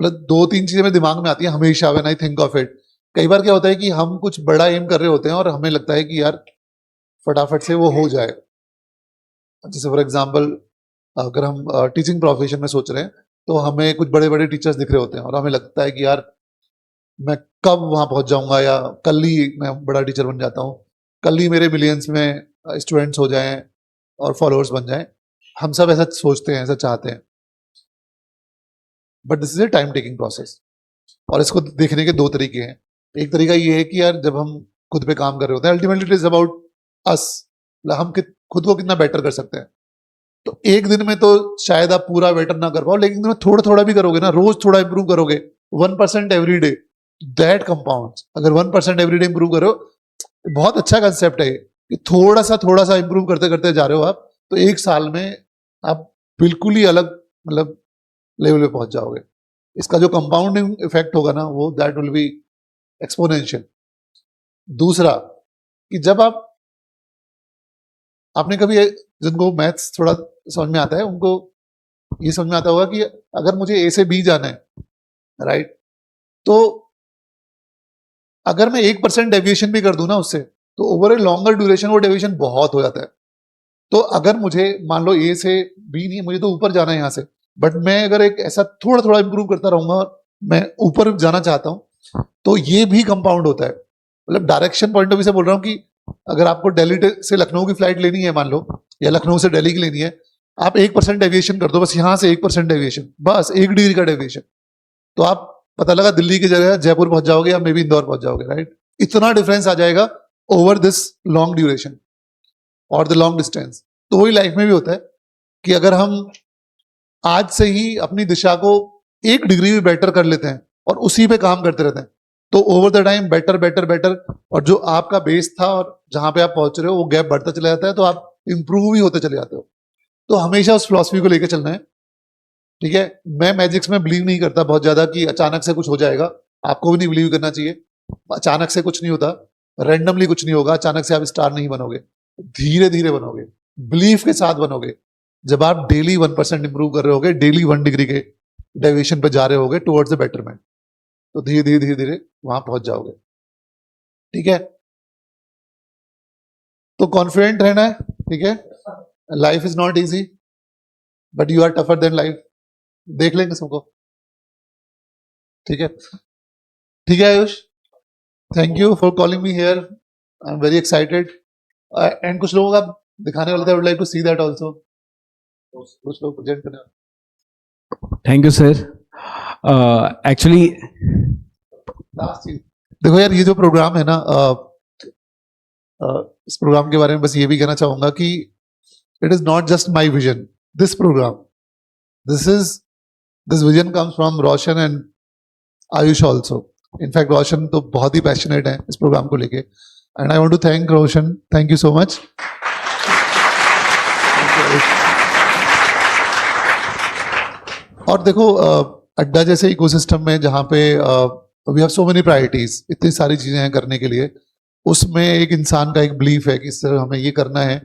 मतलब 2-3 चीजें मेरे दिमाग में आती है हमेशा when I think of it. कई बार क्या होता है कि हम कुछ बड़ा एम कर रहे होते हैं और हमें लगता है कि यार फटाफट से वो हो जाए। जैसे फॉर एग्जाम्पल अगर हम टीचिंग प्रोफेशन में सोच रहे हैं तो हमें कुछ बड़े बड़े टीचर्स दिख रहे होते हैं और हमें लगता है कि यार मैं कब वहां पहुंच जाऊंगा, या कल ही मैं बड़ा टीचर बन जाता हूँ, कल ही मेरे मिलियंस में स्टूडेंट्स हो जाएं और फॉलोअर्स बन जाएं। हम सब ऐसा सोचते हैं, ऐसा चाहते हैं, but this is a time taking process. और इसको देखने के 2 तरीके हैं। एक तरीका ये है कि यार जब हम खुद पे काम कर रहे होते हैं, ultimately it is about us, हम खुद को कितना बेटर कर सकते हैं। तो एक दिन में तो शायद आप पूरा बेटर ना कर पाओ, लेकिन तुम्हें थोड़ा थोड़ा भी करोगे ना, रोज थोड़ा इंप्रूव करोगे, 1% एवरी डे, दैट कंपाउंड्स। अगर 1% एवरी डे इंप्रूव करो, बहुत अच्छा कंसेप्ट है ये, कि थोड़ा सा इंप्रूव करते करते जा रहे हो आप, तो 1 साल में आप बिल्कुल ही अलग मतलब लेवल पे पहुंच जाओगे। इसका जो कंपाउंडिंग इफेक्ट होगा ना, वो दैट विल बी एक्सपोनेंशियल। दूसरा कि जब आपने कभी, जिनको मैथ्स थोड़ा समझ में आता है उनको ये समझ में आता होगा कि अगर मुझे ए से बी जाना है, राइट, तो अगर मैं 1% डेविएशन भी कर दूं ना उससे, तो ओवर ए लॉन्गर ड्यूरेशन वो डेविएशन बहुत हो जाता है। तो अगर मुझे मान लो ए से बी नहीं, मुझे तो ऊपर जाना है यहाँ से, बट मैं अगर एक ऐसा थोड़ा थोड़ा इंप्रूव करता रहूंगा और मैं ऊपर जाना चाहता हूं, तो ये भी कंपाउंड होता है। मतलब डायरेक्शन पॉइंट ऑफ व्यू से बोल रहा हूँ कि अगर आपको दिल्ली से लखनऊ की फ्लाइट लेनी है मान लो, या लखनऊ से दिल्ली की लेनी है, आप 1% डेविएशन कर दो, बस यहां से 1% डेविएशन, बस 1 डिग्री का डेविएशन, तो आप पता लगा दिल्ली की जगह जयपुर पहुंच जाओगे या मे बी इंदौर पहुंच जाओगे, राइट। इतना डिफरेंस आ जाएगा ओवर दिस लॉन्ग ड्यूरेशन और द लॉन्ग डिस्टेंस। तो वही लाइफ में भी होता है कि अगर हम आज से ही अपनी दिशा को 1 डिग्री भी बेटर कर लेते हैं और उसी पे काम करते रहते हैं, तो over the time better better better, और जो आपका बेस था और जहां पे आप पहुंच रहे हो वो गैप बढ़ता चला जाता है, तो आप इंप्रूव ही होते चले जाते हो। तो हमेशा उस फिलॉसफी को लेकर चलना है, ठीक है। मैं मैजिक्स में बिलीव नहीं करता बहुत ज्यादा कि अचानक से कुछ हो जाएगा, आपको भी नहीं बिलीव करना चाहिए। अचानक से कुछ नहीं होता, रैंडमली कुछ नहीं होगा, अचानक से आप स्टार नहीं बनोगे, धीरे धीरे बनोगे, बिलीफ के साथ बनोगे। जब आप डेली 1% इंप्रूव कर रहे होगे, डेली 1 डिग्री के डेविएशन पे जा रहे होगे टुवर्ड्स द बेटरमेंट, तो धीरे धीरे धीरे धीरे वहां पहुंच जाओगे, ठीक है। तो कॉन्फिडेंट रहना है, ठीक है। Life is not easy, but you are tougher than life. देख लेंगे सबको, ठीक है। ठीक है Ayush, thank you for calling me here, I am very excited. And कुछ लोगों का दिखाने वाला था, I would like to see that also, कुछ लोग प्रेजेंट करने। Thank you sir. Actually last चीज देखो यार, ये जो प्रोग्राम है ना, इस प्रोग्राम के बारे में बस ये भी कहना चाहूंगा कि it is not just my vision, this program, this vision comes from Roshan and Aayush also. In fact Roshan तो बहुत ही पैशनेट है इस प्रोग्राम को लेके, and I want to thank Roshan, thank you so much. और देखो अड्डा जैसे इकोसिस्टम में जहाँ पे we have so many priorities, इतनी सारी चीजें हैं करने के लिए, उसमें एक इंसान का एक बिलीफ है कि इस तरह हमें ये करना है,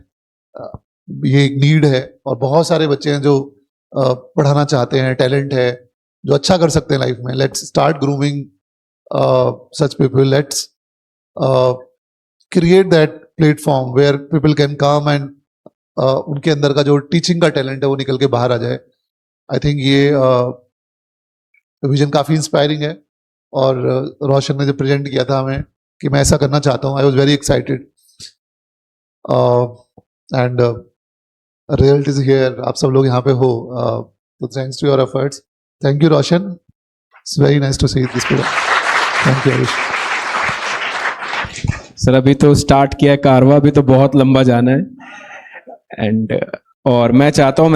ये एक नीड है। और बहुत सारे बच्चे हैं जो पढ़ाना चाहते हैं, टैलेंट है, जो अच्छा कर सकते हैं लाइफ में। Let's start grooming such people, let's create that platform where people can come and उनके अंदर का जो टीचिंग का टैलेंट है वो निकल के बाहर आ जाए। आई थिंक ये विजन काफी इंस्पायरिंग है, और रोशन ने जो प्रेजेंट किया था हमें कि मैं ऐसा करना चाहता हूँ, I was very excited, and result is here, आप सब लोग यहाँ पे हो, तो thanks to your efforts. Thank you Roshan, it's very nice to see this programme. Thank you. Sir अभी तो स्टार्ट किया है कारवा, भी तो बहुत लंबा जाना है, एंड और मैं चाहता हूँ